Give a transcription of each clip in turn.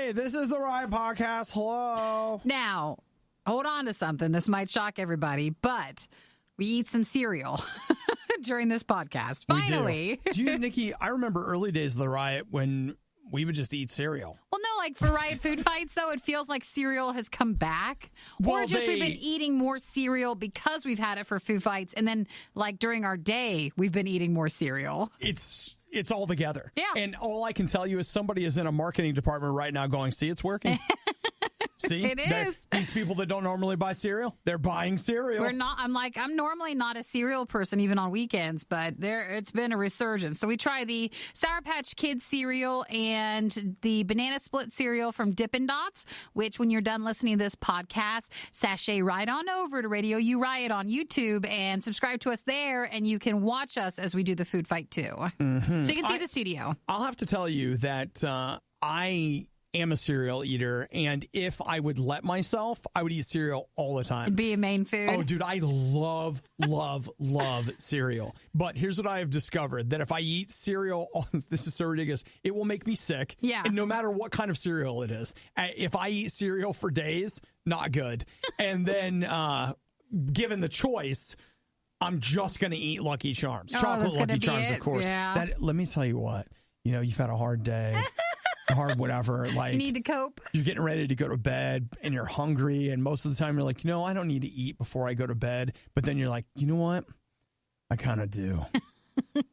Hey, this is the RIOT Podcast. Hello. Now, hold on to something. This might shock everybody, but we eat some cereal during this podcast. Finally. Do you, Nikki, I remember early days of the RIOT when we would just eat cereal. Well, no, like for RIOT Food Fights, though, it feels like cereal has come back. Or just we've been eating more cereal because we've had it for Food Fights. And then, like, during our day, we've been eating more cereal. It's all together. Yeah. And all I can tell you is somebody is in a marketing department right now going, see, it's working. See? It is. These people that don't normally buy cereal, they're buying cereal. I'm normally not a cereal person even on weekends, but it's been a resurgence. So we try the Sour Patch Kids cereal and the Banana Split cereal from Dippin' Dots, which when you're done listening to this podcast, sashay right on over to RadioU Riot on YouTube and subscribe to us there, and you can watch us as we do the food fight too. Mm-hmm. So you can see the studio. I'll have to tell you that I am a cereal eater, and if I would let myself, I would eat cereal all the time. It'd be a main food. Oh, dude, I love cereal. But here's what I have discovered, that if I eat cereal, this is so ridiculous, it will make me sick. Yeah. And no matter what kind of cereal it is. If I eat cereal for days, not good. And then given the choice, I'm just going to eat Lucky Charms. Chocolate Lucky Charms, of course. Yeah. Let me tell you what, you've had a hard day. Hard whatever, like you need to cope. You're getting ready to go to bed and you're hungry, and most of the time you're like, I don't need to eat before I go to bed. But then you're like, you know what? I kind of do.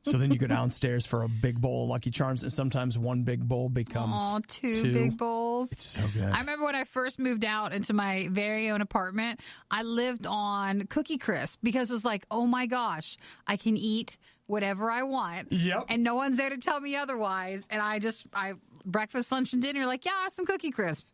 So then you go downstairs for a big bowl of Lucky Charms, and sometimes one big bowl becomes two big bowls. It's so good. I remember when I first moved out into my very own apartment, I lived on Cookie Crisp because it was like, oh my gosh, I can eat whatever I want. Yep. And no one's there to tell me otherwise. And I breakfast, lunch, and dinner, like, yeah, some Cookie Crisp.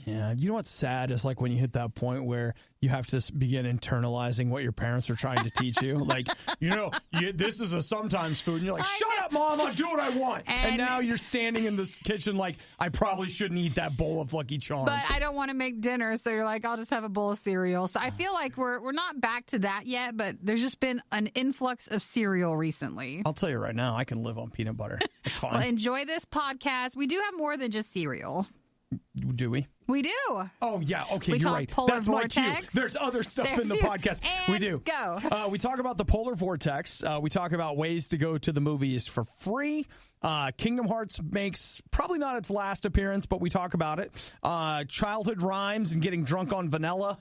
Yeah. You know what's sad is like when you hit that point where you have to begin internalizing what your parents are trying to teach you. Like, this is a sometimes food. And you're like, shut up, Mom, I'll do what I want. And now you're standing in this kitchen like, I probably shouldn't eat that bowl of Lucky Charms. But I don't want to make dinner, so you're like, I'll just have a bowl of cereal. So I feel like we're not back to that yet, but there's just been an influx of cereal recently. I'll tell you right now, I can live on peanut butter. It's fine. Well, enjoy this podcast. We do have more than just cereal. Do we? We do. Oh, yeah. Okay, you're right. That's my cue. There's other stuff in the podcast. And we do. Go. We talk about the polar vortex. We talk about ways to go to the movies for free. Kingdom Hearts makes probably not its last appearance, but we talk about it. Childhood rhymes and getting drunk on vanilla.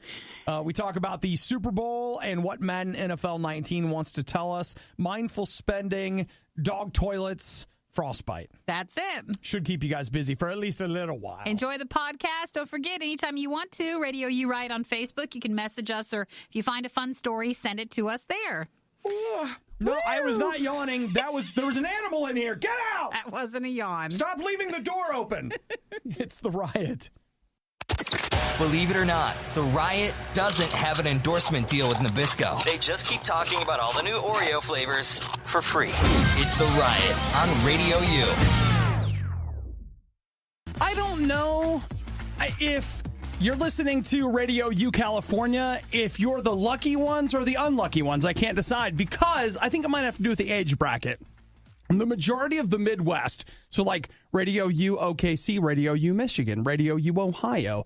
We talk about the Super Bowl and what Madden NFL 19 wants to tell us. Mindful spending, dog toilets, frostbite. That's it. Should keep you guys busy for at least a little while. Enjoy the podcast. Don't forget, anytime you want to, RadioU Riot on Facebook. You can message us, or if you find a fun story, send it to us there. No, I was not yawning. There was an animal in here. Get out! That wasn't a yawn. Stop leaving the door open. It's the RIOT. Believe it or not, the RIOT doesn't have an endorsement deal with Nabisco. They just keep talking about all the new Oreo flavors for free. It's the RIOT on Radio U. I don't know if you're listening to Radio U California, if you're the lucky ones or the unlucky ones. I can't decide because I think it might have to do with the age bracket. The majority of the Midwest, so like Radio U OKC, Radio U Michigan, Radio U Ohio,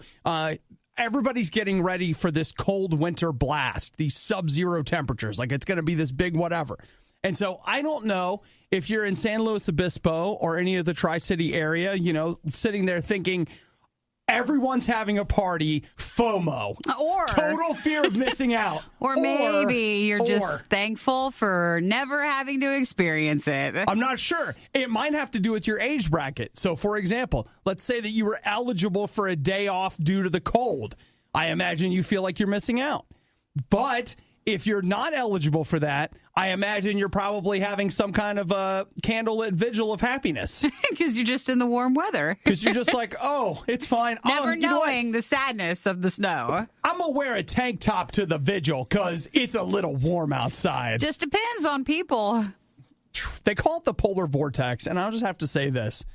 everybody's getting ready for this cold winter blast, these sub-zero temperatures. Like it's going to be this big whatever. And so I don't know if you're in San Luis Obispo or any of the Tri-City area, sitting there thinking, everyone's having a party, FOMO. Or total fear of missing out. Or maybe you're just thankful for never having to experience it. I'm not sure. It might have to do with your age bracket. So, for example, let's say that you were eligible for a day off due to the cold. I imagine you feel like you're missing out. But if you're not eligible for that, I imagine you're probably having some kind of a candlelit vigil of happiness. Because you're just in the warm weather. Because you're just like, oh, it's fine. Never knowing the sadness of the snow. I'm going to wear a tank top to the vigil because it's a little warm outside. Just depends on people. They call it the polar vortex, and I'll just have to say this.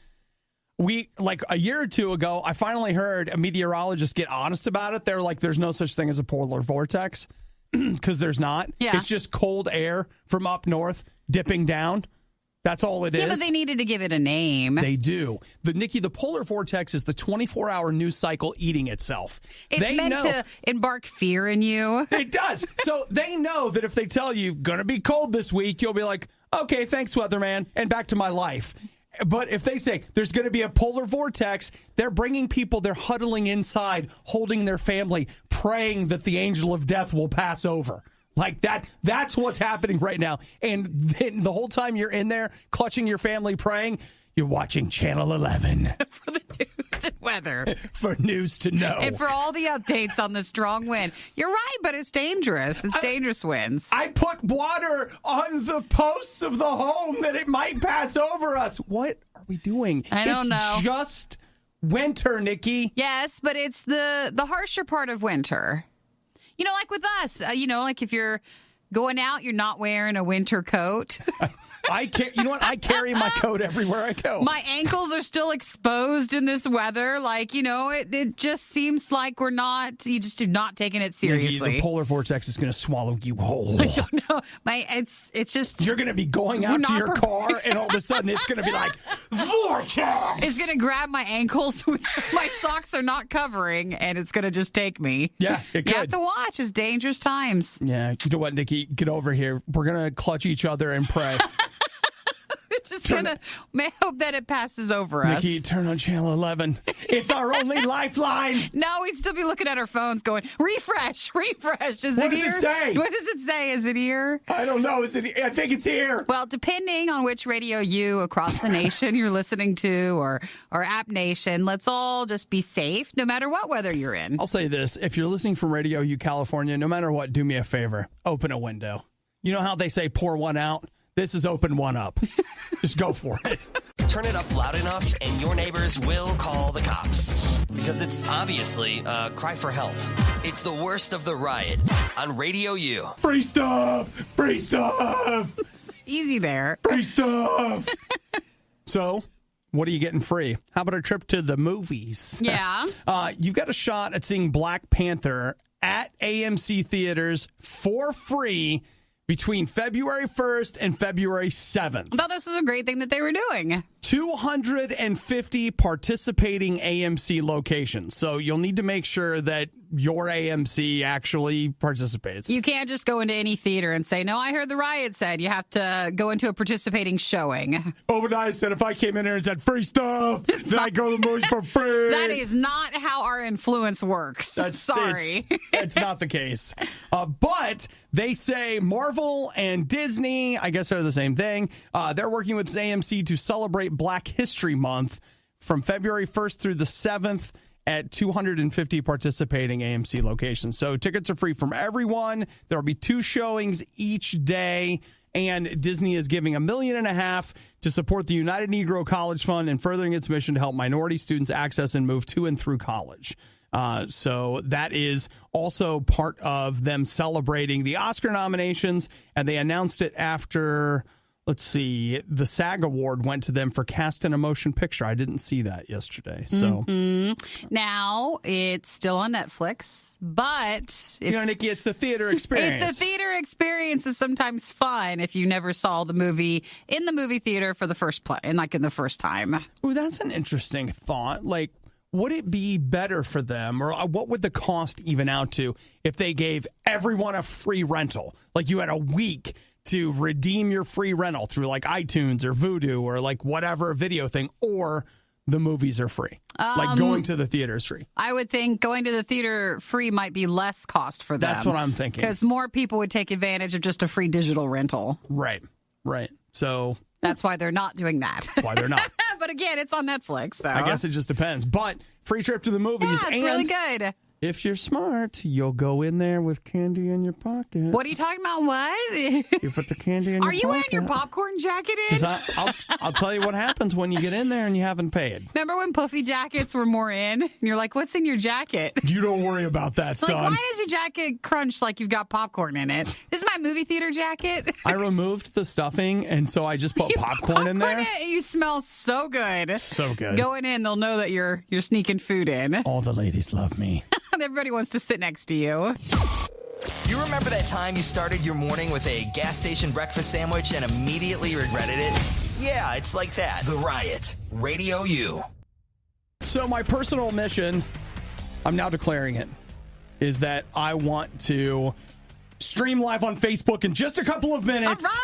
Like a year or two ago, I finally heard a meteorologist get honest about it. They're like, there's no such thing as a polar vortex. Because there's not. Yeah. It's just cold air from up north dipping down. That's all it is. Yeah, but they needed to give it a name. They do. Nikki, the polar vortex is the 24-hour news cycle eating itself. It's meant to embark fear in you. It does. So they know that if they tell you, going to be cold this week, you'll be like, okay, thanks, weatherman, and back to my life. But if they say there's going to be a polar vortex, they're bringing people, they're huddling inside, holding their family, praying that the angel of death will pass over. Like that's what's happening right now. And then the whole time you're in there clutching your family praying, you're watching Channel 11. For the news and weather. For news to know. And for all the updates on the strong wind. You're right, but it's dangerous. It's dangerous winds. I put water on the posts of the home that it might pass over us. What are we doing? I don't know. It's just winter, Nikki. Yes, but it's the harsher part of winter. Like with us, like if you're going out, you're not wearing a winter coat. I carry my coat everywhere I go. My ankles are still exposed in this weather. Like, it just seems like you just are not taking it seriously. Nikki, the polar vortex is going to swallow you whole. I don't know. It's just... You're going to be going out to your car, and all of a sudden it's going to be like, vortex! It's going to grab my ankles, which my socks are not covering, and it's going to just take me. Yeah, it could. You have to watch. It's dangerous times. Yeah, you know what, Nikki? Get over here. We're going to clutch each other and pray. Just hope that it passes over us. Nikki, turn on Channel 11. It's our only lifeline. No, we'd still be looking at our phones going, refresh. Is what it here? What does it say? What does it say? Is it here? I don't know. I think it's here. Well, depending on which Radio U across the nation you're listening to or App Nation, let's all just be safe no matter what weather you're in. I'll say this. If you're listening from Radio U California, no matter what, do me a favor. Open a window. You know how they say pour one out? This is open one up. Just go for it. Turn it up loud enough and your neighbors will call the cops. Because it's obviously a cry for help. It's the worst of the riot on Radio U. Free stuff! Free stuff! Easy there. Free stuff! So, what are you getting free? How about a trip to the movies? Yeah. You've got a shot at seeing Black Panther at AMC theaters for free between February 1st and February 7th. I thought this was a great thing that they were doing. 250 participating AMC locations. So you'll need to make sure that your AMC actually participates. You can't just go into any theater and say, no, I heard the riot said. You have to go into a participating showing. Obadiah said if I came in here and said free stuff, then I go to the movies for free. That is not how our influence works. Sorry. It's not the case. But they say Marvel and Disney, I guess they're the same thing. They're working with AMC to celebrate Black History Month from February 1st through the 7th at 250 participating AMC locations. So tickets are free from everyone. There will be 2 showings each day. And Disney is giving $1.5 million to support the United Negro College Fund and furthering its mission to help minority students access and move to and through college. So that is also part of them celebrating the Oscar nominations. And they announced it after, let's see, the SAG Award went to them for Cast in a Motion Picture. I didn't see that yesterday. So Now, it's still on Netflix, but... Nikki, it's the theater experience. It's the theater experience is sometimes fun if you never saw the movie in the movie theater for the first time. Ooh, that's an interesting thought. Like, would it be better for them, or what would the cost even out to if they gave everyone a free rental? Like you had a week to redeem your free rental through like iTunes or Vudu or like whatever video thing, or the movies are free. Like going to the theater is free. I would think going to the theater free might be less cost for them. That's what I'm thinking. Because more people would take advantage of just a free digital rental. Right. So that's why they're not doing that. That's why they're not. But again, it's on Netflix. So. I guess it just depends. But free trip to the movies. Yeah, it's really good. If you're smart, you'll go in there with candy in your pocket. What are you talking about? What? You put the candy in your pocket. Are you wearing your popcorn jacket in? I'll tell you what happens when you get in there and you haven't paid. Remember when puffy jackets were more in? And you're like, what's in your jacket? You don't worry about that, son. Like, why does your jacket crunch like you've got popcorn in it? This is my movie theater jacket. I removed the stuffing, and so I just put popcorn in there. You smell so good. So good. Going in, they'll know that you're sneaking food in. All the ladies love me. Everybody wants to sit next to you. You remember that time you started your morning with a gas station breakfast sandwich and immediately regretted it? Yeah, it's like that. The Riot, Radio U. So my personal mission, I'm now declaring it, is that I want to stream live on Facebook in just a couple of minutes. All right.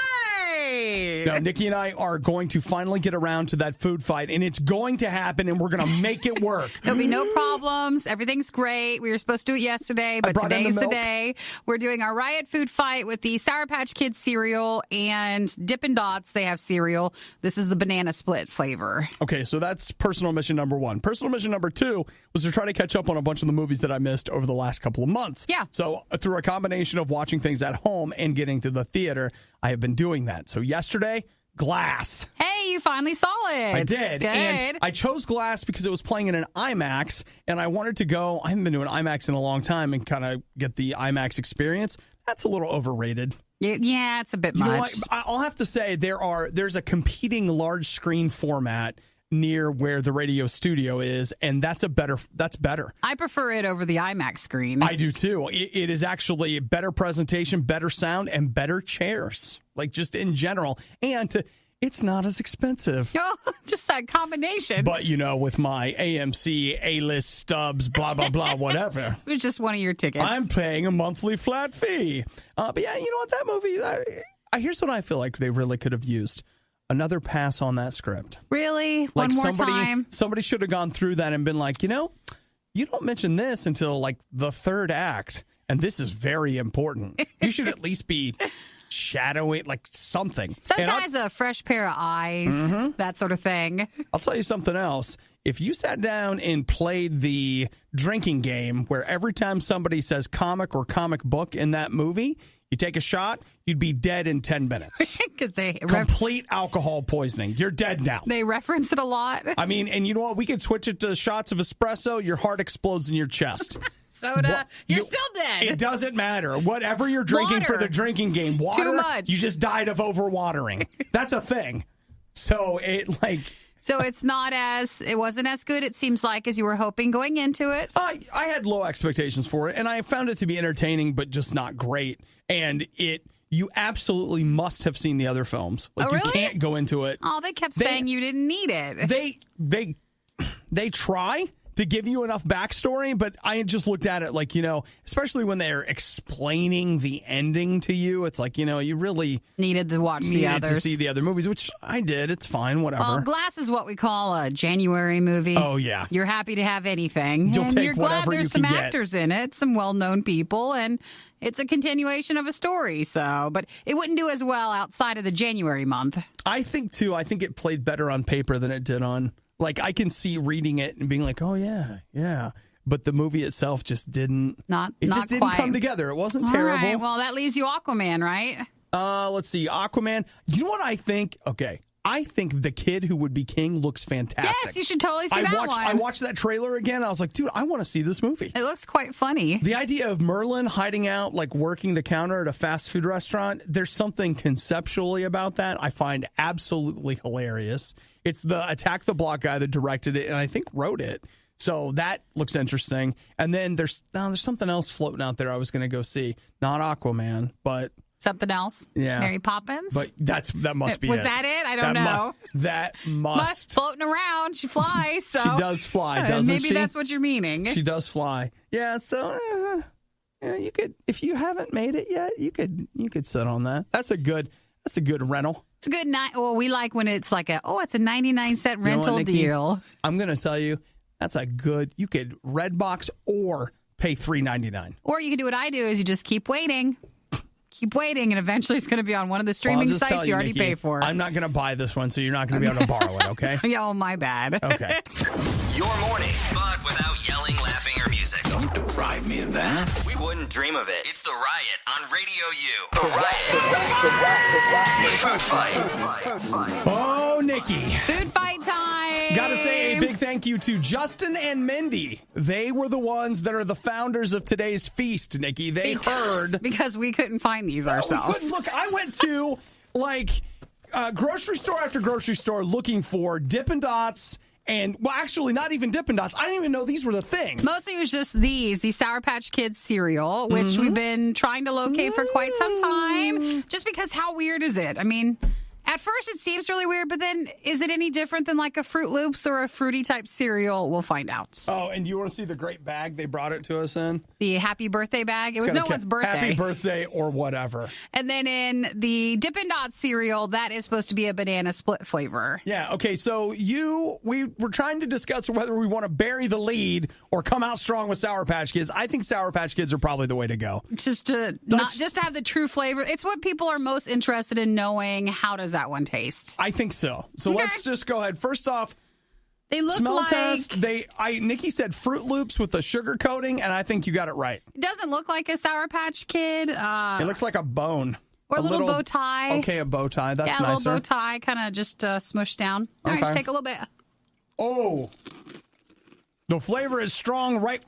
Now, Nikki and I are going to finally get around to that food fight, and it's going to happen, and we're going to make it work. There'll be no problems. Everything's great. We were supposed to do it yesterday, but today's the day. We're doing our Riot food fight with the Sour Patch Kids cereal and Dippin' Dots. They have cereal. This is the banana split flavor. Okay, so that's personal mission number one. Personal mission number two was to try to catch up on a bunch of the movies that I missed over the last couple of months. Yeah. So through a combination of watching things at home and getting to the theater, I have been doing that. So yesterday, Glass. Hey, you finally saw it. I did. Good. And I chose Glass because it was playing in an IMAX, and I wanted to go. I haven't been to an IMAX in a long time and kind of get the IMAX experience. That's a little overrated. Yeah, it's a bit much. You know what? I'll have to say there's a competing large screen format near where the radio studio is, and that's better. I prefer it over the IMAX screen. I do too. It is actually a better presentation, better sound, and better chairs, like just in general. And it's not as expensive. Oh, just that combination. But, with my AMC, A-list stubs, blah, blah, blah, whatever. It was just one of your tickets. I'm paying a monthly flat fee. But yeah, you know what? That movie, here's what I feel like they really could have used. Another pass on that script. Really? Like one more time? Somebody should have gone through that and been like, you don't mention this until like the third act, and this is very important. You should at least be shadowing, like something. Sometimes a fresh pair of eyes, that sort of thing. I'll tell you something else. If you sat down and played the drinking game where every time somebody says comic or comic book in that movie, you take a shot, you'd be dead in 10 minutes. Because they complete alcohol poisoning. You're dead now. They reference it a lot. I mean, and you know what? We could switch it to shots of espresso. Your heart explodes in your chest. Soda, you're still dead. It doesn't matter. Whatever you're drinking for the drinking game, water, too much. You just died of overwatering. That's a thing. So So it wasn't as good, it seems like, as you were hoping going into it? I had low expectations for it, and I found it to be entertaining, but just not great. And you absolutely must have seen the other films. Like, really? You can't go into it. Oh, they kept saying you didn't need it. They try to give you enough backstory, but I just looked at it like, especially when they're explaining the ending to you, it's like, you really needed to watch the others. To see the other movies, which I did. It's fine, whatever. Well, Glass is what we call a January movie. Oh, yeah. You're happy to have anything. You'll take you're whatever glad there's you some can get. actors in it, some well-known people, and it's a continuation of a story. But it wouldn't do as well outside of the January month. I think it played better on paper than it did on... Like, I can see reading it and being like, oh, yeah. But the movie itself just didn't... didn't come together. It wasn't terrible. All right. Well, that leaves you Aquaman, right? Let's see. Aquaman. You know what I think? Okay. I think the kid who would be king looks fantastic. Yes, you should totally see that one. I watched that trailer again. And I was like, dude, I want to see this movie. It looks quite funny. The idea of Merlin hiding out, like working the counter at a fast food restaurant, there's something conceptually about that I find absolutely hilarious. It's the Attack the Block guy that directed it and I think wrote it. So that looks interesting. And then there's something else floating out there I was going to go see. Not Aquaman, but... Something else? Yeah. Mary Poppins? But that must be Was it. that it? I don't know. That must. Floating around. She flies. So. She does fly, doesn't maybe she? Maybe that's what you're meaning. She does fly. Yeah, so you could, if you haven't made it yet, you could sit on that. That's a good rental. It's a good night. Well, we like when it's like it's a 99-cent rental deal. I'm going to tell you, that's a good, you could Redbox or pay $3.99. Or you can do what I do is you just keep waiting. Keep waiting, and eventually it's going to be on one of the streaming sites you already Nikki, pay for. I'm not going to buy this one, so you're not going to be able to borrow it, okay? Oh, my bad. Okay. Your morning, but without yelling, laughing, or music. Don't deprive me of that. We wouldn't dream of it. It's The Riot on Radio U. The Riot. Food fight. Oh, Nikki. Food fight time. Gotta say a big thank you to Justin and Mindy. They were the ones that are the founders of today's feast, Nikki. Because we couldn't find these ourselves. Look, I went to grocery store after grocery store looking for Dippin' Dots. And, well, actually, not even Dippin' Dots. I didn't even know these were the thing. Mostly it was just the Sour Patch Kids cereal, which we've been trying to locate for quite some time. Just because how weird is it? I mean, At first, it seems really weird, but then is it any different than like a Fruit Loops or a fruity type cereal? We'll find out. Oh, and do you want to see the great bag they brought it to us in? The happy birthday bag. It was no one's birthday. Happy birthday or whatever. And then in the Dippin' Dots cereal, that is supposed to be a banana split flavor. Yeah, okay, so we were trying to discuss whether we want to bury the lead or come out strong with Sour Patch Kids. I think Sour Patch Kids are probably the way to go. Just to have the true flavor. It's what people are most interested in knowing. How does that one taste? I think so. So let's just go ahead. First off, they look smell like test. Nikki said Fruit Loops with the sugar coating, and I think you got it right. It doesn't look like a Sour Patch Kid. It looks like a bone. Or a little bow tie. Okay, a bow tie. That's nicer. Yeah, a little bow tie, kind of just smushed down. All right, just take a little bit. Oh, the flavor is strong, right?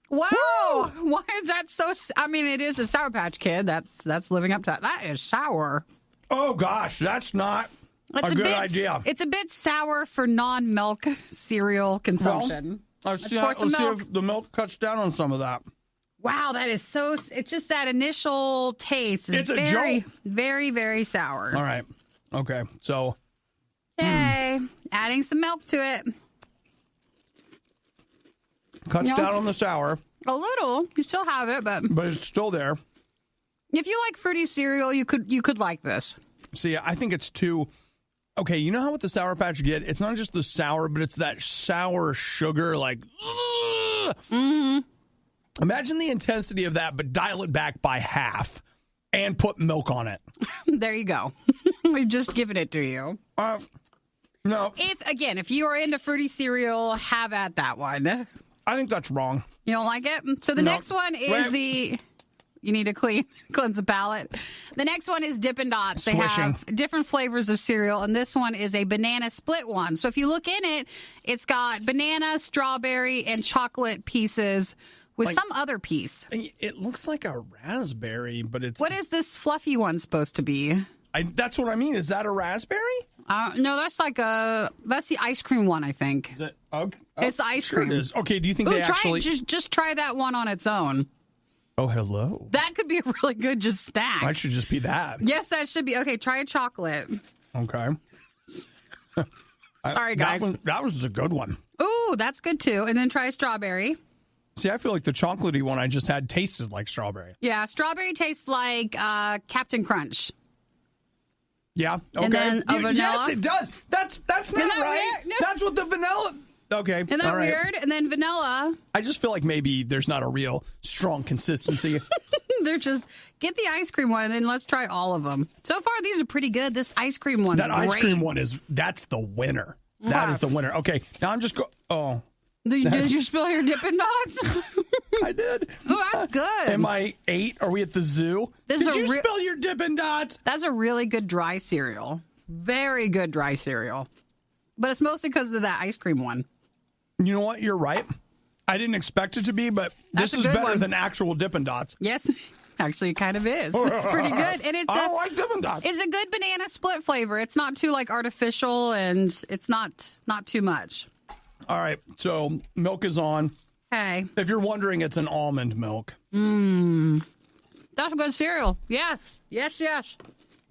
Wow. Woo! Why is that so? I mean, it is a Sour Patch Kid. That's living up to that. That is sour. Oh, gosh, that's not a good idea. It's a bit sour for non-milk cereal consumption. Well, let's see if the milk cuts down on some of that. Wow, that is so... It's just that initial taste. It's very, a jolt. very, very sour. All right. Okay, so... Okay, adding some milk to it. Cuts down on the sour. A little. You still have it, but it's still there. If you like fruity cereal, you could like this. See, I think it's too... Okay, you know how with the Sour Patch Kid, it's not just the sour, but it's that sour sugar, like... Mm-hmm. Imagine the intensity of that, but dial it back by half and put milk on it. There you go. We've just given it to you. No. If you are into fruity cereal, have at that one. I think that's wrong. You don't like it? So the next one is you need to cleanse the palate. The next one is Dippin' Dots. They have different flavors of cereal, and this one is a banana split one. So if you look in it, it's got banana, strawberry, and chocolate pieces with some other piece. It looks like a raspberry, but it's... What is this fluffy one supposed to be? That's what I mean. Is that a raspberry? No, that's the ice cream one, I think. Okay. It's the ice cream. It is. Okay, do you think they actually... Just try that one on its own. Oh, hello. That could be a really good just snack. That should just be that. Yes, that should be. Okay, try a chocolate. Okay. Sorry, guys. That was a good one. Ooh, that's good too. And then try a strawberry. See, I feel like the chocolatey one I just had tasted like strawberry. Yeah, strawberry tastes like Captain Crunch. Yeah. Okay. And then vanilla. Yes, it does. That's not right. No. That's what the vanilla. Okay. Isn't that weird? And then vanilla. I just feel like maybe there's not a real strong consistency. They're just get the ice cream one and then let's try all of them. So far, these are pretty good. This ice cream one's great. Ice cream one that's the winner. That is the winner. Okay. Now I'm just oh. Did you spill your Dippin' Dots? I did. Oh, that's good. Am I 8? Are we at the zoo? Did you spill your Dippin' Dots? That's a really good dry cereal. Very good dry cereal. But it's mostly because of that ice cream one. You know what? You're right. I didn't expect it to be, but this is better than actual Dippin' Dots. Yes. Actually, it kind of is. It's pretty good. And I like Dippin' Dots. It's a good banana split flavor. It's not too artificial and it's not too much. All right, so milk is on. Okay. If you're wondering, it's an almond milk. That's a good cereal. Yes.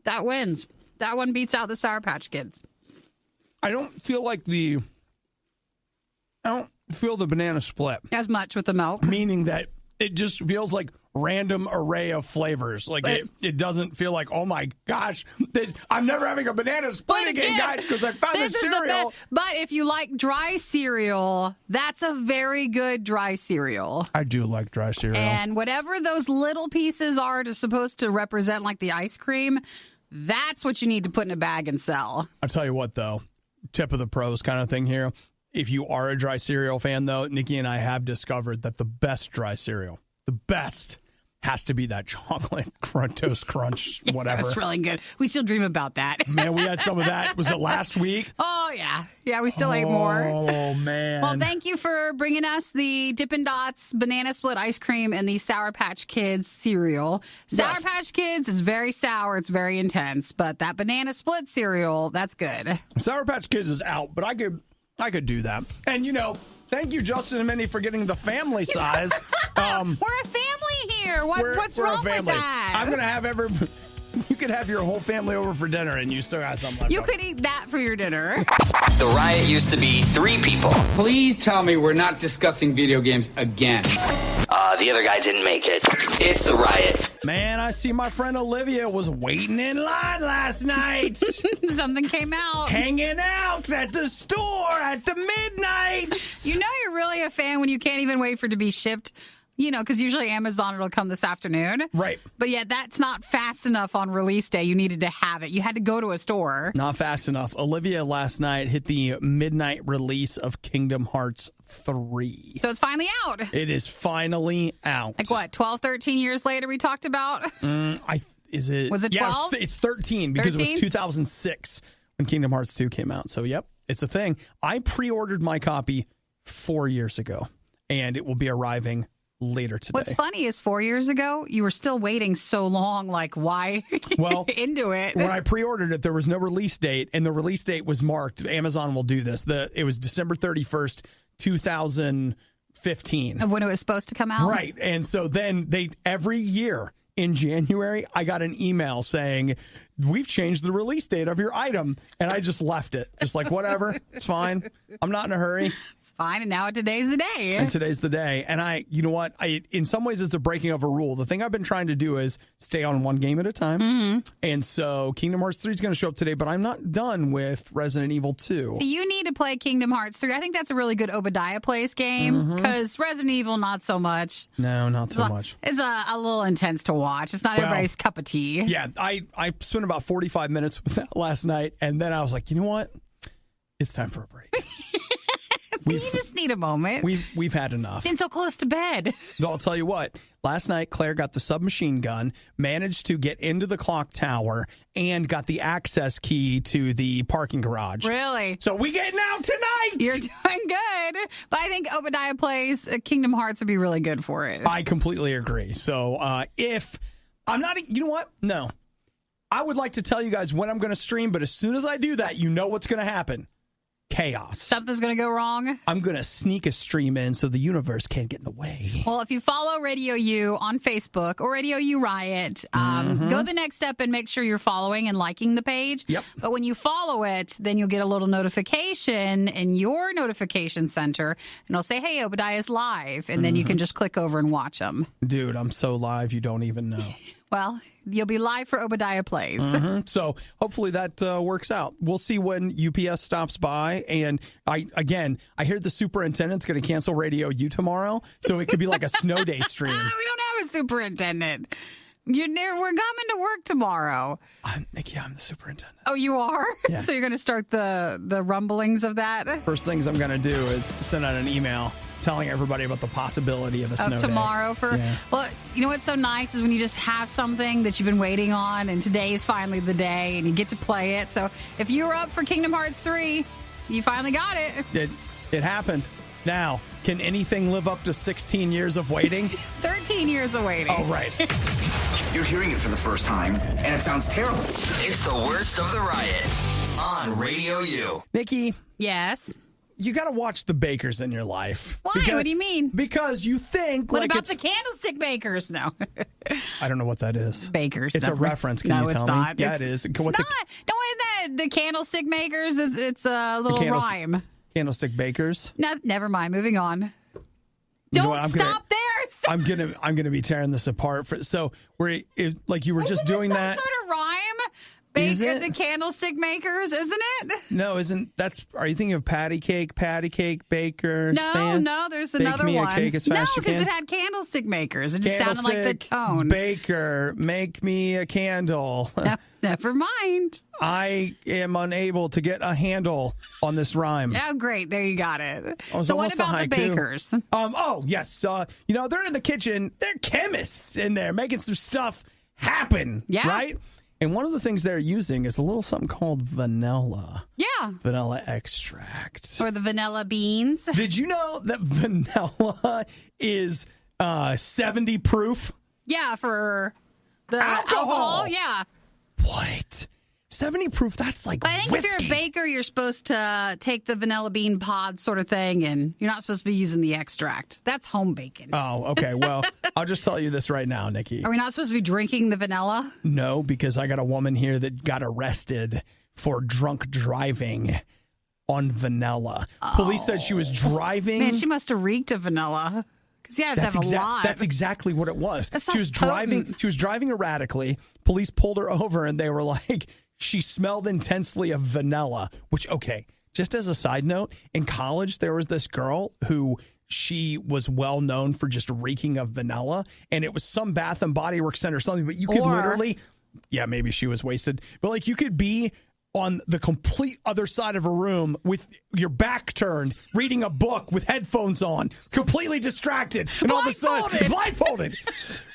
That wins. That one beats out the Sour Patch Kids. I don't feel the banana split. As much with the milk. Meaning that it just feels like random array of flavors. Like it doesn't feel like, oh my gosh, I'm never having a banana split again, guys, because I found this cereal. But if you like dry cereal, that's a very good dry cereal. I do like dry cereal. And whatever those little pieces are supposed to represent like the ice cream, that's what you need to put in a bag and sell. I'll tell you what, though, tip of the pros kind of thing here. If you are a dry cereal fan, though, Nikki and I have discovered that the best dry cereal, the best, has to be that chocolate toast crunch, whatever. That's really good. We still dream about that. Man, we had some of that. Was it last week? Oh, yeah. Yeah, we still ate more. Oh, man. Well, thank you for bringing us the Dippin' Dots banana split ice cream and the Sour Patch Kids cereal. Sour Patch Kids is very sour. It's very intense. But that banana split cereal, that's good. Sour Patch Kids is out, but I could do that. And, thank you, Justin and Minnie, for getting the family size. We're a family here. What's wrong with that? I'm going to have You could have your whole family over for dinner and you still got something left You over. could eat that for your dinner. The Riot used to be 3 people. Please tell me we're not discussing video games again. The other guy didn't make it. It's the Riot. Man, I see my friend Olivia was waiting in line last night. Something came out. Hanging out at the store at the midnight. You know you're really a fan when you can't even wait for it to be shipped. You know, because usually Amazon, it'll come this afternoon. Right. But yet that's not fast enough on release day. You needed to have it. You had to go to a store. Not fast enough. Olivia last night hit the midnight release of Kingdom Hearts 3. So it's finally out. It is finally out. Like what, 12, 13 years later we talked about? Was it 12? Yeah, it's 13 because 13? it was 2006 when Kingdom Hearts 2 came out. So, yep, it's a thing. I pre-ordered my copy 4 years ago, and it will be arriving later today. What's funny is 4 years ago, you were still waiting so long. Like, why Well, into it? When I pre-ordered it, there was no release date, and the release date was marked. Amazon will do this. It was December 31st, 2015. Of when it was supposed to come out? Right. And so then every year in January, I got an email saying, we've changed the release date of your item. And I just left it. Just like, whatever. It's fine. I'm not in a hurry. It's fine. And now today's the day. And today's the day. And you know what? In some ways, it's a breaking of a rule. The thing I've been trying to do is stay on one game at a time. Mm-hmm. And so Kingdom Hearts 3 is going to show up today, but I'm not done with Resident Evil 2. So you need to play Kingdom Hearts 3. I think that's a really good Obadiah plays game because Resident Evil, not so much. No, not so much. It's a little intense to watch. It's not everybody's cup of tea. Yeah, I spent about 45 minutes with that last night, and then I was like, you know what? It's time for a break. You just need a moment. We've had enough. Been so close to bed. I'll tell you what. Last night, Claire got the submachine gun, managed to get into the clock tower, and got the access key to the parking garage. Really? So we getting out tonight. You're doing good. But I think Obadiah plays Kingdom Hearts would be really good for it. I completely agree. So if I'm not, you know what? No. I would like to tell you guys when I'm going to stream, but as soon as I do that, you know what's going to happen. Chaos. Something's going to go wrong. I'm going to sneak a stream in so the universe can't get in the way. Well, if you follow RadioU on Facebook or RadioU Riot, go the next step and make sure you're following and liking the page. Yep. But when you follow it, then you'll get a little notification in your notification center, and it'll say, hey, Obadiah's live, and then you can just click over and watch them. Dude, I'm so live you don't even know. Well, you'll be live for Obadiah Plays. So hopefully that works out. We'll see when UPS stops by. And I hear the superintendent's going to cancel RadioU tomorrow. So it could be like a snow day stream. We don't have a superintendent. We're coming to work tomorrow. Nikki, I'm the superintendent. Oh, you are? Yeah. So you're going to start the rumblings of that? First things I'm going to do is send out an email telling everybody about the possibility of a snow day. Tomorrow Well, you know what's so nice is when you just have something that you've been waiting on, and today is finally the day, and you get to play it. So if you were up for Kingdom Hearts 3, you finally got it. It happened. Now, can anything live up to 16 years of waiting? 13 years of waiting. Oh, right. You're hearing it for the first time, and it sounds terrible. It's the worst of the Riot on Radio U. Nikki, Yes. you got to watch the bakers in your life. Why? What do you mean? Because you think What like about it's... the candlestick bakers? No. I don't know what that is. Bakers. It's a definitely. reference. Can no, you tell it's not. me? Yeah, it is. It's What's not. No, isn't that the candlestick makers? It's a little rhyme. Candlestick bakers. No, never mind. Moving on. You know Don't what? I'm stop there. Stop. I'm gonna be tearing this apart. So like you were just doing Some that. sort of rhyme. Is Baker, it? the candlestick makers, isn't it? No, are you thinking of patty cake baker? No, there's another Bake me one. a cake as fast as you because can. it had candlestick makers. It just sounded like the Candlestick tone. Baker, make me a candle. No, never mind. I am unable to get a handle on this rhyme. Oh, great. There you got it. Oh, it's So what almost a about the haiku. bakers? Oh, yes. They're in the kitchen. They're chemists in there making some stuff happen. Yeah. Right? And one of the things they're using is a little something called vanilla. Yeah. Vanilla extract. Or the vanilla beans. Did you know that vanilla is 70 proof? Yeah, for the Alcohol. Yeah. What? 70 proof, that's like But I think whiskey. if you're a baker, you're supposed to take the vanilla bean pod sort of thing, and you're not supposed to be using the extract. That's home baking. Oh, okay. Well, I'll just tell you this right now, Nikki. Are we not supposed to be drinking the vanilla? No, because I got a woman here that got arrested for drunk driving on vanilla. Police said she was driving. Man, she must have reeked of vanilla. Because you have to have a lot. That's exactly what it was. That She was sounds potent. driving. She was driving erratically. Police pulled her over, and they were like, she smelled intensely of vanilla. Which, okay, just as a side note, in college there was this girl who she was well known for just reeking of vanilla, and it was some Bath and Body Works center or something. But you could literally, yeah, maybe she was wasted, but like you could be on the complete other side of a room with your back turned, reading a book with headphones on, completely distracted, and all of a sudden, blindfolded,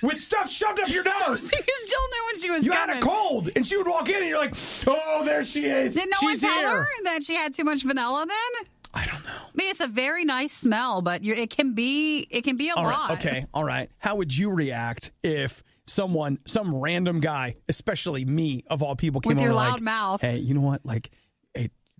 with stuff shoved up your nose. You still knew when she was You coming. had a cold, and she would walk in, and you're like, oh, there she is. Did no one She's tell here. her that she had too much vanilla then? I don't know. I mean, it's a very nice smell, but it can be a All lot. right, okay, all right. How would you react if some random guy, especially me, of all people, came With your over loud like, mouth. hey, you know what? Like,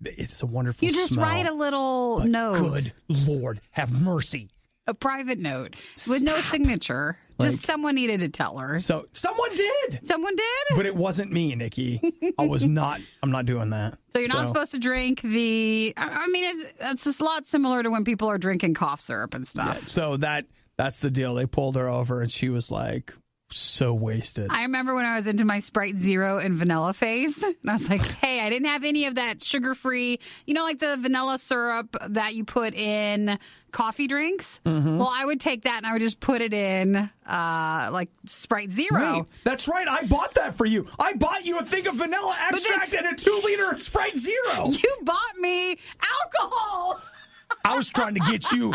it's a wonderful You just smell, write a little but note. Good Lord, have mercy. A private note with no signature. Just someone needed to tell her. So someone did. Someone did? But it wasn't me, Nikki. I'm not doing that. So you're not supposed to drink the... I mean, it's a lot similar to when people are drinking cough syrup and stuff. Yeah, so that's the deal. They pulled her over, and she was like so wasted. I remember when I was into my Sprite Zero and vanilla phase, and I was like, hey, I didn't have any of that sugar-free, like the vanilla syrup that you put in coffee drinks. Mm-hmm. Well, I would take that and I would just put it in like Sprite Zero. Wait, that's right. I bought that for you. I bought you a thing of vanilla extract and a 2-liter Sprite Zero. You bought me alcohol. I was trying to get you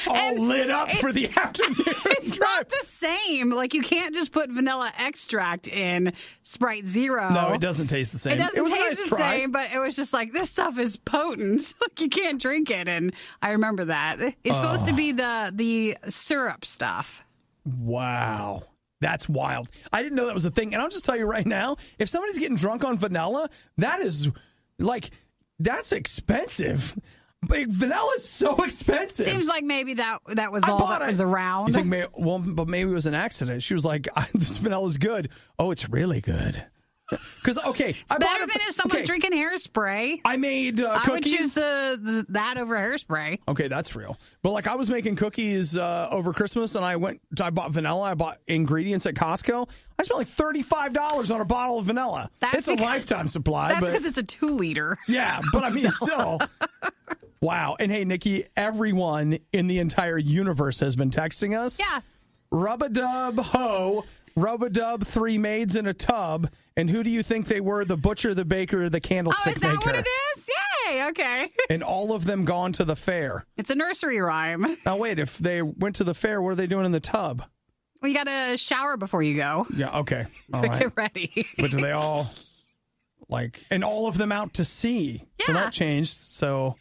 all lit up for the afternoon It's drive. not the same. Like, you can't just put vanilla extract in Sprite Zero. No, it doesn't taste the same. It doesn't was a taste nice the try. same, but it was just like, this stuff is potent. Like, you can't drink it. And I remember that. It's supposed to be the syrup stuff. Wow. That's wild. I didn't know that was a thing. And I'll just tell you right now, if somebody's getting drunk on vanilla, that's expensive. But vanilla is so expensive. Seems like maybe that was all that was around. You think but maybe it was an accident. She was like, this vanilla's good. Oh, it's really good. Because, okay. It's better than if someone's drinking hairspray. I made cookies. I would choose that over hairspray. Okay, that's real. But like I was making cookies over Christmas, and I bought vanilla. I bought ingredients at Costco. I spent like $35 on a bottle of vanilla. It's a lifetime supply. That's but because it's a 2-liter. Yeah, but I mean, still. Wow. And hey, Nikki, everyone in the entire universe has been texting us. Yeah. Rub-a-dub ho. Rub-a-dub, 3 maids in a tub. And who do you think they were? The butcher, the baker, the candlestick maker. Oh, is that what it is? Yay. Okay. And all of them gone to the fair. It's a nursery rhyme. Now, wait. If they went to the fair, what are they doing in the tub? Well, you got to shower before you go. Yeah, okay. All right. Get ready. But do they all, and all of them out to sea? Yeah. So that changed. So,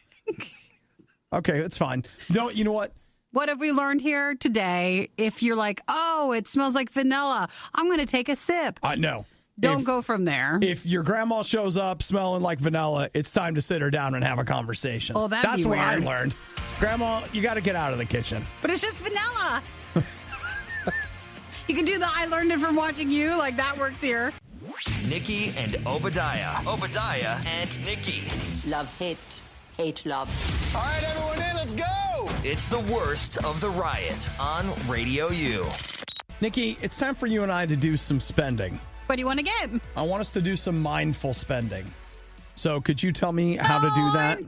okay, that's fine. You know what? What have we learned here today? If you're like, oh, it smells like vanilla, I'm going to take a sip. No. Don't go from there. If your grandma shows up smelling like vanilla, it's time to sit her down and have a conversation. Oh, That's be what I weird. learned. Grandma, you got to get out of the kitchen. But it's just vanilla. You can do the I learned it from watching you. Like, that works here. Nikki and Obadiah. Obadiah and Nikki. Love, hate, hate, love. All right, everyone in, let's go! It's the worst of the riot on RadioU. Nikki, it's time for you and I to do some spending. What do you want to get? I want us to do some mindful spending. So could you tell me how to do that?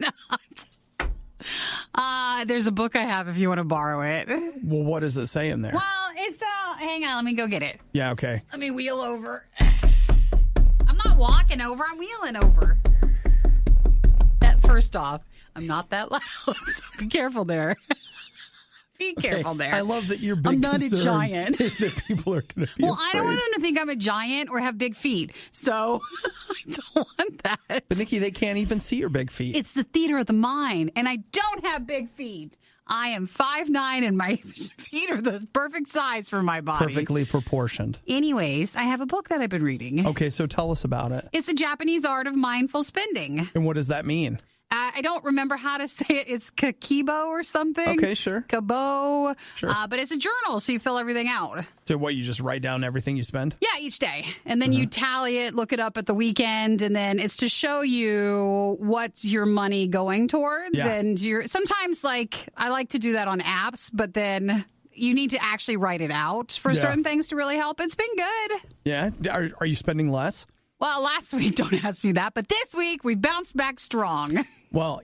There's a book I have if you want to borrow it. Well, what does it say in there? Well, it's hang on, let me go get it. Yeah, okay. Let me wheel over. I'm not walking over, I'm wheeling over. First off, I'm not that loud, so be careful there. Be careful there. I love that your big I'm not a concern giant. is that people are going to be Well, afraid. I don't want them to think I'm a giant or have big feet, so I don't want that. But Nikki, they can't even see your big feet. It's the theater of the mind, and I don't have big feet. I am 5'9", and my feet are the perfect size for my body. Perfectly proportioned. Anyways, I have a book that I've been reading. Okay, so tell us about it. It's the Japanese art of mindful spending. And what does that mean? I don't remember how to say it. It's Kakibo or something. Okay, sure. Kabo. Sure. But it's a journal, so you fill everything out. So what, you just write down everything you spend? Yeah, each day. And then you tally it, look it up at the weekend, and then it's to show you what's your money going towards. Yeah. And sometimes, like, I like to do that on apps, but then you need to actually write it out for certain things to really help. It's been good. Yeah. Are you spending less? Well, last week, don't ask me that, but this week we bounced back strong. Well,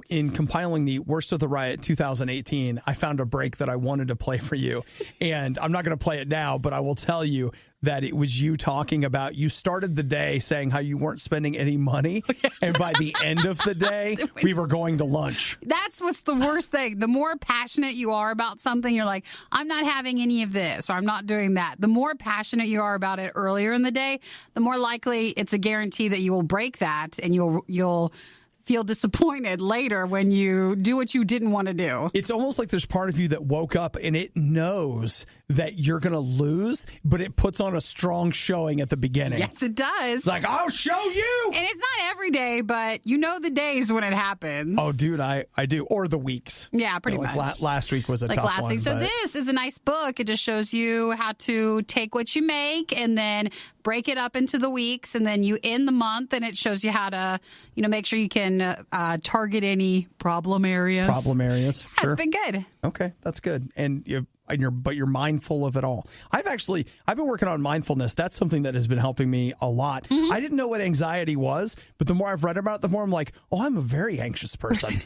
in compiling the Worst of the Riot 2018, I found a break that I wanted to play for you. And I'm not going to play it now, but I will tell you that it was you talking about, you started the day saying how you weren't spending any money. Yes. And by the end of the day, we were going to lunch. That's what's the worst thing. The more passionate you are about something, you're like, I'm not having any of this, or I'm not doing that. The more passionate you are about it earlier in the day, the more likely it's a guarantee that you will break that, and you'll feel disappointed later when you do what you didn't want to do. It's almost like there's part of you that woke up and it knows that you're going to lose, but it puts on a strong showing at the beginning. Yes, it does. It's like, I'll show you. And it's not every day, but you know the days when it happens. Oh, dude, I do. Or the weeks. Yeah, pretty much. Last week was a tough last one. Week. So this is a nice book. It just shows you how to take what you make and then break it up into the weeks, and then you end the month, and it shows you how to, make sure you can target any problem areas. Sure. It's been good. Okay, that's good. And you're mindful of it all. I've been working on mindfulness. That's something that has been helping me a lot. Mm-hmm. I didn't know what anxiety was, but the more I've read about it, the more I'm like, oh, I'm a very anxious person.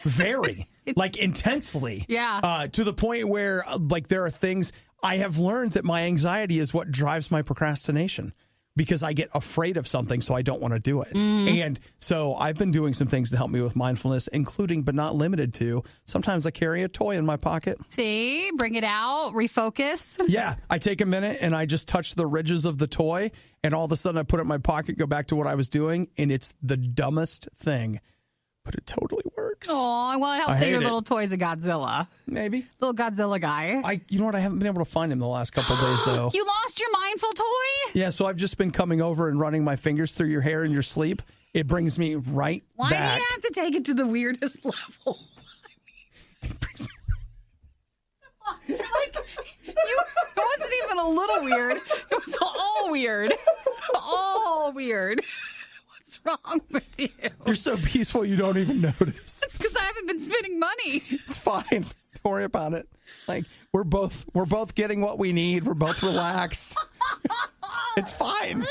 Very. Like intensely. Yeah. To the point where there are things I have learned that my anxiety is what drives my procrastination, because I get afraid of something, so I don't want to do it. And so I've been doing some things to help me with mindfulness, including but not limited to, sometimes I carry a toy in my pocket. See, bring it out, refocus. Yeah, I take a minute and I just touch the ridges of the toy, and all of a sudden I put it in my pocket, go back to what I was doing, and it's the dumbest thing, but it totally works. Oh, well, it helps that your little toy's a Godzilla. Maybe. Little Godzilla guy. You know what? I haven't been able to find him the last couple of days, though. You lost your mindful toy? Yeah, so I've just been coming over and running my fingers through your hair in your sleep. It brings me right back. Why do you have to take it to the weirdest level? It brings me... It wasn't even a little weird. It was all weird. All weird. What's wrong with you? You're so peaceful you don't even notice. It's because I haven't been spending money. It's fine. Don't worry about it. We're both getting what we need. We're both relaxed. It's fine.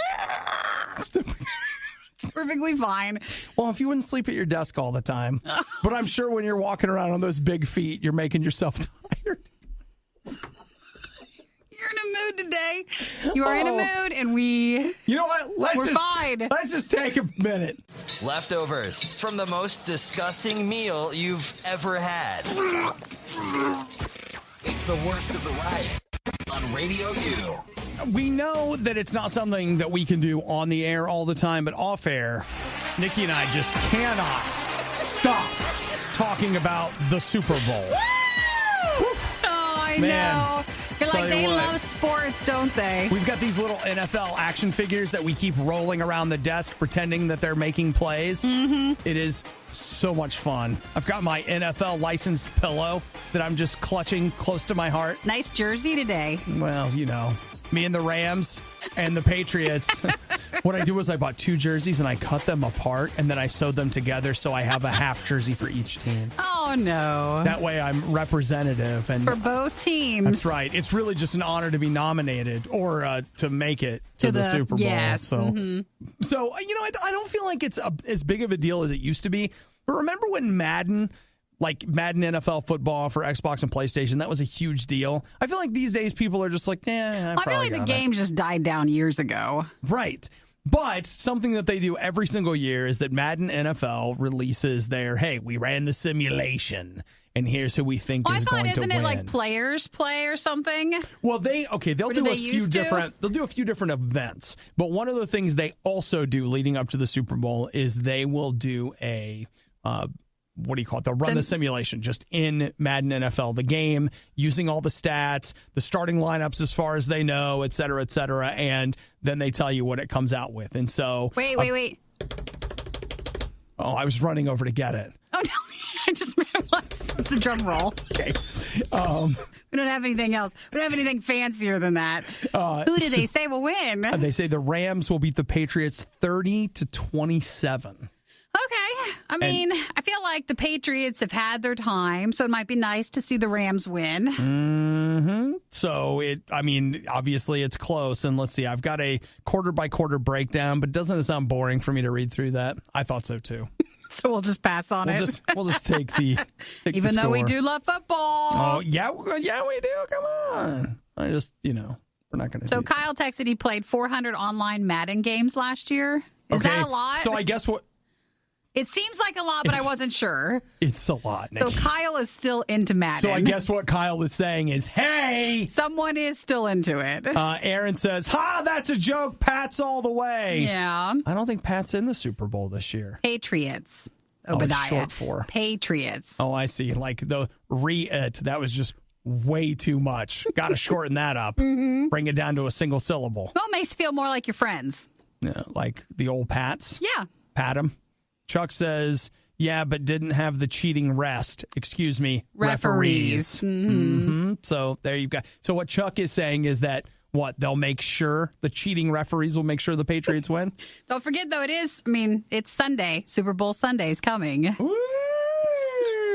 Perfectly fine. Well, if you wouldn't sleep at your desk all the time, but I'm sure when you're walking around on those big feet, you're making yourself tired. You're in a mood today. You are in a mood, and we... You know what? We're fine. Let's just take a minute. Leftovers from the most disgusting meal you've ever had. It's the Worst of the Riot on Radio U. We know that it's not something that we can do on the air all the time, but off air, Nikki and I just cannot stop talking about the Super Bowl. Woo! Oh, I know. You're like, they love sports, don't they? We've got these little NFL action figures that we keep rolling around the desk pretending that they're making plays. Mm-hmm. It is so much fun. I've got my NFL licensed pillow that I'm just clutching close to my heart. Nice jersey today. Well, me and the Rams and the Patriots. What I do is I bought 2 jerseys and I cut them apart and then I sewed them together so I have a half jersey for each team. Oh, no. That way I'm representative. And for both teams. That's right. It's really just an honor to be nominated or to make it to the Super Bowl. Yes. So, I don't feel like it's as big of a deal as it used to be. But remember when Madden NFL football for Xbox and PlayStation, that was a huge deal. I feel like these days people are just like, I feel like the game just died down years ago. Right. But something that they do every single year is that Madden NFL releases their, hey, we ran the simulation, and here's who we think is going to win. Isn't it like Players Play or something? Well, they'll do a few different events. But one of the things they also do leading up to the Super Bowl is they will do a what do you call it? They'll run the simulation just in Madden NFL, the game, using all the stats, the starting lineups as far as they know, et cetera, and then they tell you what it comes out with. And so... Wait. Oh, I was running over to get it. Oh, no. I just meant what's the drum roll. Okay. We don't have anything else. We don't have anything fancier than that. Who do they say will win? They say the Rams will beat the Patriots 30-27. Okay. I mean, I feel like the Patriots have had their time, so it might be nice to see the Rams win. Mm-hmm. So, obviously it's close. And let's see, I've got a quarter-by-quarter breakdown, but doesn't it sound boring for me to read through that? I thought so, too. So we'll just pass on it. We'll just take the Even the though we score. do love football. Oh, yeah, we do. Come on. I just, we're not going to So Kyle texted he played 400 online Madden games last year. Is that a lot? So I guess what... It seems like a lot, but I wasn't sure. It's a lot, Nikki. So Kyle is still into Madden. So I guess what Kyle is saying is, hey! Someone is still into it. Aaron says, that's a joke. Pat's all the way. Yeah. I don't think Pat's in the Super Bowl this year. Patriots. Obadiah. It's short for? Patriots. Oh, I see. Like the RIOT. That was just way too much. Got to shorten that up. Mm-hmm. Bring it down to a single syllable. Well, it makes you feel more like your friends. Yeah, like the old Pats. Yeah. Pat 'em. Chuck says, yeah, but didn't have the cheating rest. Excuse me, referees. Mm-hmm. So there you've got. So what Chuck is saying is that, they'll make sure the cheating referees will make sure the Patriots win? Don't forget, though, it's Sunday. Super Bowl Sunday is coming. Ooh.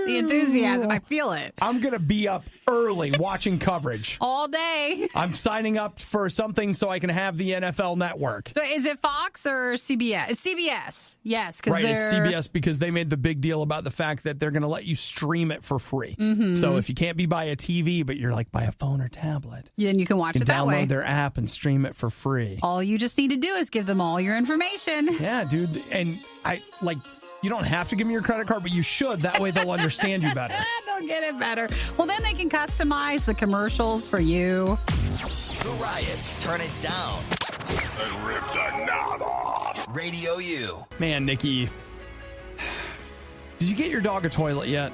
The enthusiasm, I feel it. I'm going to be up early watching coverage. All day. I'm signing up for something so I can have the NFL Network. So is it Fox or CBS? It's CBS. Yes. Right, it's CBS because they made the big deal about the fact that they're going to let you stream it for free. Mm-hmm. So if you can't be by a TV, but you're like by a phone or tablet, then you can watch it that way. Download their app and stream it for free. All you just need to do is give them all your information. Yeah, dude. And you don't have to give me your credit card, but you should. That way they'll understand you better. They'll get it better. Well, then they can customize the commercials for you. The Riots turn it down. And rip the knob off. RadioU. Man, Nikki, did you get your dog a toilet yet?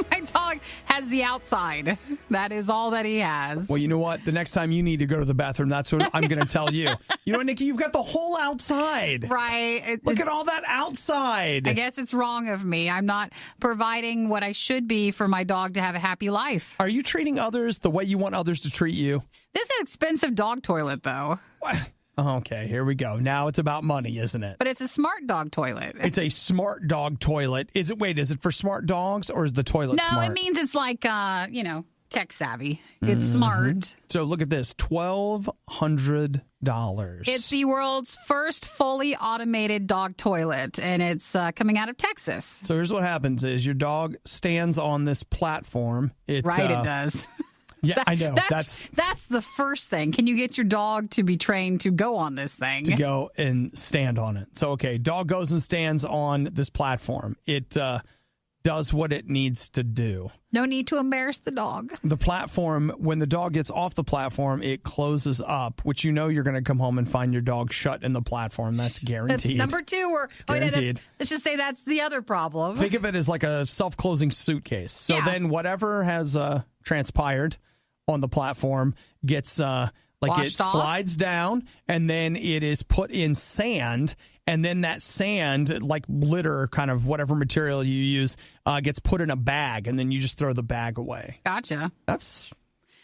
My dog has the outside. That is all that he has. Well, you know what? The next time you need to go to the bathroom, that's what I'm going to tell you. You know what, Nikki? You've got the whole outside. Right. Look at all that outside. I guess it's wrong of me. I'm not providing what I should be for my dog to have a happy life. Are you treating others the way you want others to treat you? This is an expensive dog toilet, though. What? Okay, here we go. Now it's about money, isn't it? But it's a smart dog toilet. It's a smart dog toilet. Is it for smart dogs or is the toilet smart? No, it means it's like, tech savvy. It's smart. So look at this, $1,200. It's the world's first fully automated dog toilet, and it's coming out of Texas. So here's what happens is your dog stands on this platform. It does. Yeah, I know. That's the first thing. Can you get your dog to be trained to go on this thing? To go and stand on it. So, okay, dog goes and stands on this platform. It does what it needs to do. No need to embarrass the dog. The platform, when the dog gets off the platform, it closes up, which you're going to come home and find your dog shut in the platform. That's guaranteed. That's number two. Guaranteed. Let's just say that's the other problem. Think of it as like a self-closing suitcase. So then whatever has transpired on the platform gets it slides down, and then it is put in sand, and then that sand, like litter, kind of whatever material you use, gets put in a bag, and then you just throw the bag away. Gotcha.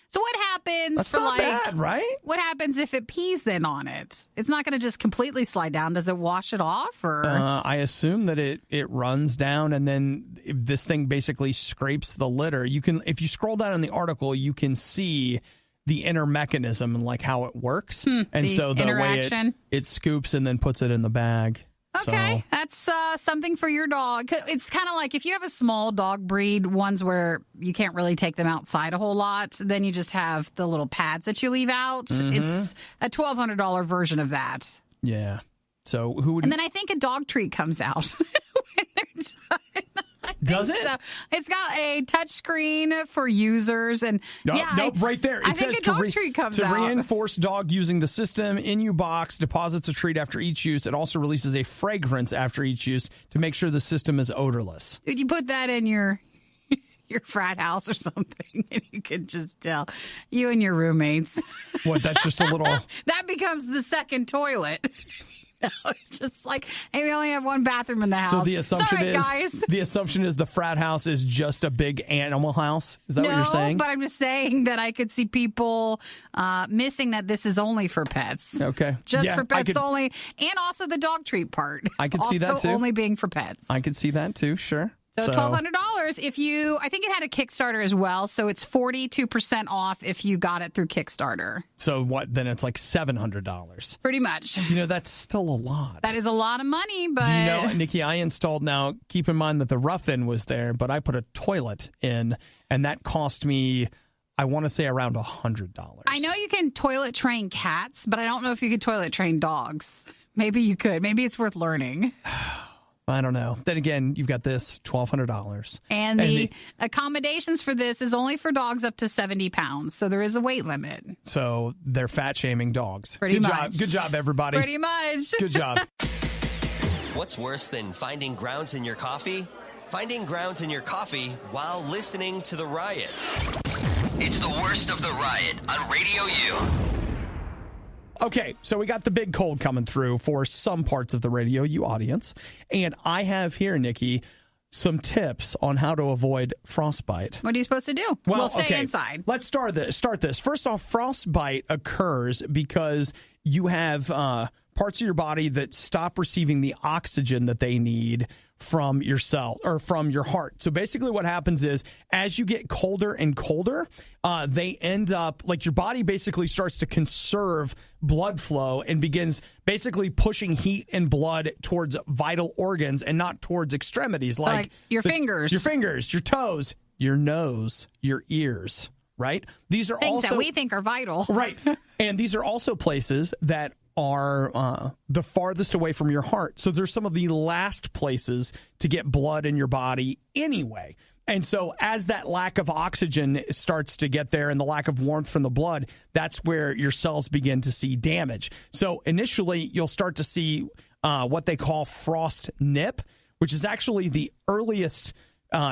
So what happens That's not bad, right? What happens if it pees then on it? It's not going to just completely slide down. Does it wash it off? Or I assume that it runs down, and then if this thing basically scrapes the litter. If you scroll down in the article, you can see the inner mechanism and like how it works. And so the way it scoops and then puts it in the bag. Okay, that's something for your dog. It's kind of like if you have a small dog breed, ones where you can't really take them outside a whole lot, then you just have the little pads that you leave out. Mm-hmm. It's a $1,200 version of that. Yeah. So who would? And then I think a dog treat comes out when they're done. Does it? So. It's got a touch screen for users. And nope, right there. It I says think a dog treat comes out. To reinforce dog using the system, In-U box deposits a treat after each use. It also releases a fragrance after each use to make sure the system is odorless. Dude, you put that in your frat house or something, and you could just tell you and your roommates. What, that's just a little... That becomes the second toilet. It's just like, hey, we only have one bathroom in the house. So the assumption guys. The assumption is the frat house is just a big animal house. Is that what you're saying? No, but I'm just saying that I could see people missing that this is only for pets. Okay, just for pets only, and also the dog treat part. I could see that too. Only being for pets. I could see that too. Sure. So $1,200 if you, I think it had a Kickstarter as well. So it's 42% off if you got it through Kickstarter. So what, then it's like $700. Pretty much. You know, that's still a lot. That is a lot of money, but... Do you know, Nikki, I installed, now keep in mind that the rough-in was there, but I put a toilet in, and that cost me, I want to say, around $100. I know you can toilet train cats, but I don't know if you could toilet train dogs. Maybe you could. Maybe it's worth learning. I don't know. Then again, you've got this, $1,200. And the accommodations for this is only for dogs up to 70 pounds. So there is a weight limit. So they're fat-shaming dogs. Pretty much. Good job, everybody. Pretty much. Good job. What's worse than finding grounds in your coffee? Finding grounds in your coffee while listening to The Riot. It's the worst of The Riot on Radio U. Okay, so we got the big cold coming through for some parts of the Radio U audience. And I have here, Nikki, some tips on how to avoid frostbite. What are you supposed to do? Well, we'll stay inside. Let's start this. First off, frostbite occurs because you have parts of your body that stop receiving the oxygen that they need from your cell or from your heart. So basically what happens is as you get colder and colder, they end up like your body basically starts to conserve blood flow and begins basically pushing heat and blood towards vital organs and not towards extremities like your fingers, your toes, your nose, your ears, right? These are things also that we think are vital. Right. And these are also places that are the farthest away from your heart. So there's some of the last places to get blood in your body anyway. And so as that lack of oxygen starts to get there and the lack of warmth from the blood, that's where your cells begin to see damage. So initially, you'll start to see what they call frost nip, which is actually the earliest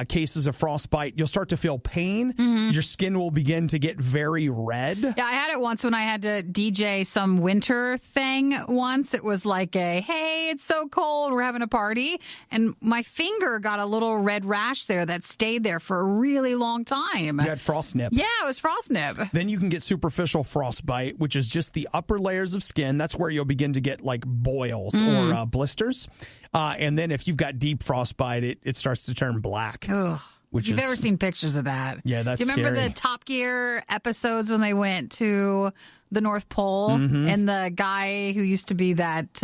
cases of frostbite. You'll start to feel pain. Mm-hmm. Your skin will begin to get very red. Yeah, I had it once when I had to DJ some winter thing once. It was like hey, it's so cold, we're having a party. And my finger got a little red rash there that stayed there for a really long time. You had frost nip. Yeah, it was frost nip. Then you can get superficial frostbite, which is just the upper layers of skin. That's where you'll begin to get like boils or blisters. And then if you've got deep frostbite, it starts to turn black. Ugh. You've ever seen pictures of that? Yeah, that's scary. Do you remember the Top Gear episodes when they went to the North Pole and the guy who used to be that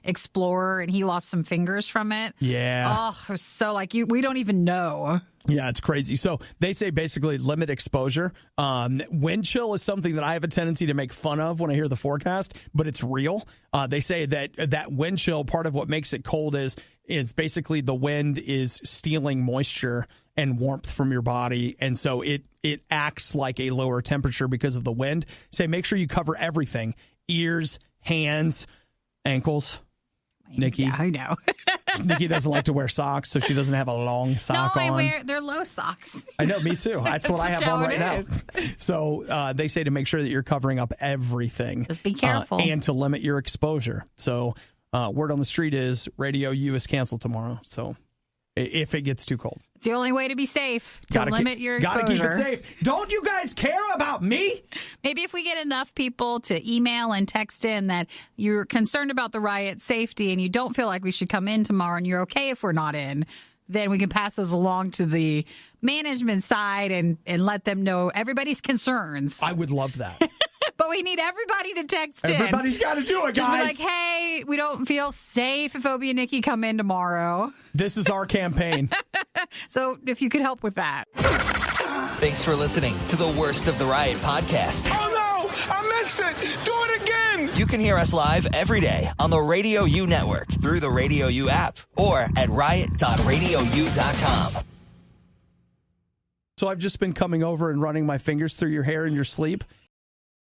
explorer and he lost some fingers from it? Yeah. Oh, it was so we don't even know. Yeah, it's crazy. So they say basically limit exposure. Wind chill is something that I have a tendency to make fun of when I hear the forecast, but it's real. They say that wind chill, part of what makes it cold is basically the wind is stealing moisture and warmth from your body. And so it acts like a lower temperature because of the wind. Say make sure you cover everything. Ears, hands, ankles. Nikki. Yeah, I know. Nikki doesn't like to wear socks, so she doesn't have a long sock on. They're low socks. I know, me too. That's what I have on right now. So they say to make sure that you're covering up everything. Just be careful. And to limit your exposure. So word on the street is Radio U is canceled tomorrow. So if it gets too cold. It's the only way to be safe, to limit your exposure. Gotta keep it safe. Don't you guys care about me? Maybe if we get enough people to email and text in that you're concerned about the riot safety and you don't feel like we should come in tomorrow and you're okay if we're not in, then we can pass those along to the management side and let them know everybody's concerns. I would love that. But we need everybody to text in. Everybody's got to do it, guys. Just be like, hey, we don't feel safe if Obie and Nikki come in tomorrow. This is our campaign. So if you could help with that. Thanks for listening to the Worst of the Riot podcast. Oh, no! I missed it! Do it again! You can can hear us live every day on the Radio U network through the Radio U app or at riot.radiou.com. So I've just been coming over and running my fingers through your hair in your sleep,